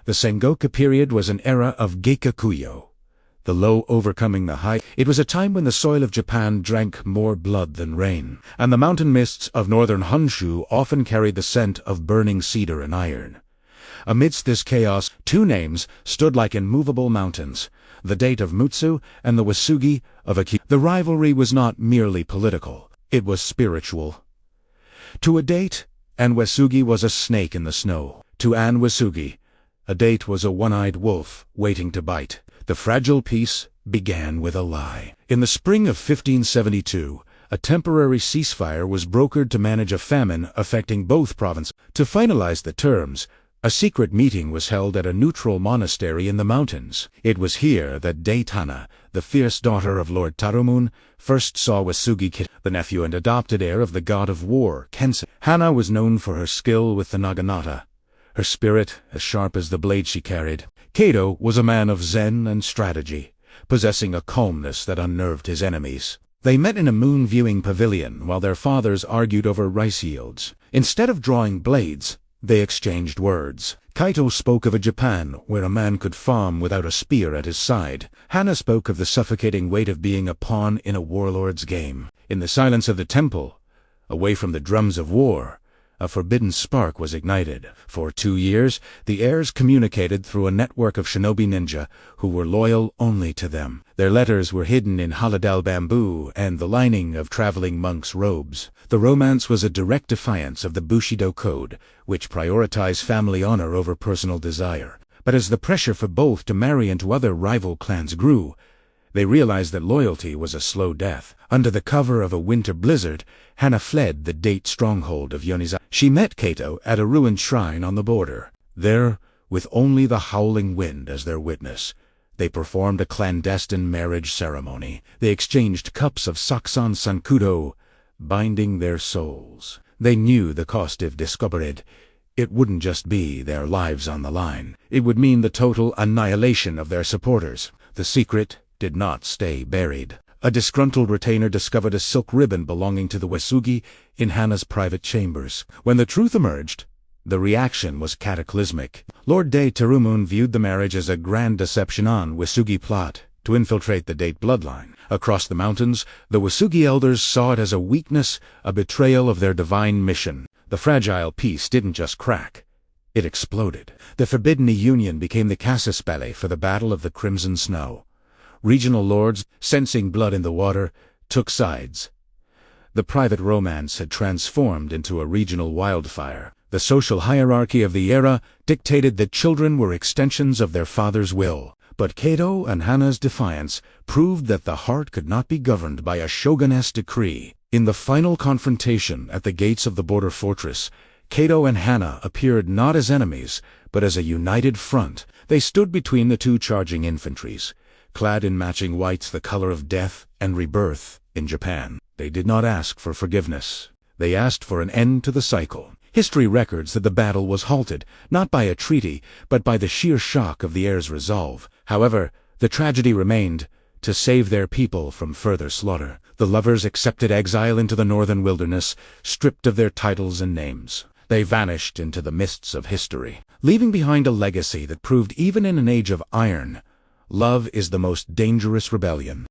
The Sengoku period was an era of Geikakuyo, the low overcoming the high. It was a time when the soil of Japan drank more blood than rain, and the mountain mists of northern Honshu often carried the scent of burning cedar and iron. Amidst this chaos, two names stood like immovable mountains, the Date of Mutsu and the Uesugi of Akane. The rivalry was not merely political, it was spiritual. To a Date, an Uesugi was a snake in the snow. To an Uesugi, a Date was a one-eyed wolf waiting to bite. The fragile peace began with a lie. In the spring of 1572, a temporary ceasefire was brokered to manage a famine affecting both provinces. To finalize the terms, a secret meeting was held at a neutral monastery in the mountains. It was here that Date Hana, the fierce daughter of Lord Tarumun, first saw Uesugi Kenshin, the nephew and adopted heir of the god of war, Kenshin. Hana was known for her skill with the naginata, her spirit as sharp as the blade she carried. Kato was a man of zen and strategy, possessing a calmness that unnerved his enemies. They met in a moon-viewing pavilion while their fathers argued over rice yields. Instead of drawing blades, they exchanged words. Kaito spoke of a Japan where a man could farm without a spear at his side. Hana spoke of the suffocating weight of being a pawn in a warlord's game. In the silence of the temple, away from the drums of war, a forbidden spark was ignited. For 2 years, the heirs communicated through a network of shinobi ninja who were loyal only to them. Their letters were hidden in halidal bamboo and the lining of traveling monks' robes. The romance was a direct defiance of the Bushido Code, which prioritized family honor over personal desire. But as the pressure for both to marry into other rival clans grew, they realized that loyalty was a slow death. Under the cover of a winter blizzard, Hana fled the Date stronghold of Yonizaki. She met Kaito at a ruined shrine on the border. There, with only the howling wind as their witness, they performed a clandestine marriage ceremony. They exchanged cups of Saksan Sankudo, binding their souls. They knew the cost if discovered. It wouldn't just be their lives on the line. It would mean the total annihilation of their supporters. The secret did not stay buried. A disgruntled retainer discovered a silk ribbon belonging to the Uesugi in Hana's private chambers. When the truth emerged, the reaction was cataclysmic. Lord Date Tarumun viewed the marriage as a grand deception on Uesugi plot to infiltrate the Date bloodline. Across the mountains, the Uesugi elders saw it as a weakness, a betrayal of their divine mission. The fragile peace didn't just crack, it exploded. The forbidden union became the casus belli for the Battle of the Crimson Snow. Regional lords, sensing blood in the water, took sides. The private romance had transformed into a regional wildfire. The social hierarchy of the era dictated that children were extensions of their father's will. But Kaito and Hana's defiance proved that the heart could not be governed by a shoguness decree. In the final confrontation at the gates of the border fortress, Kaito and Hana appeared not as enemies, but as a united front. They stood between the two charging infantries, clad in matching whites, the color of death and rebirth in Japan. They did not ask for forgiveness. They asked for an end to the cycle. History records that the battle was halted, not by a treaty, but by the sheer shock of the heirs' resolve. However, the tragedy remained: to save their people from further slaughter, the lovers accepted exile into the northern wilderness, stripped of their titles and names. They vanished into the mists of history, leaving behind a legacy that proved even in an age of iron, love is the most dangerous rebellion.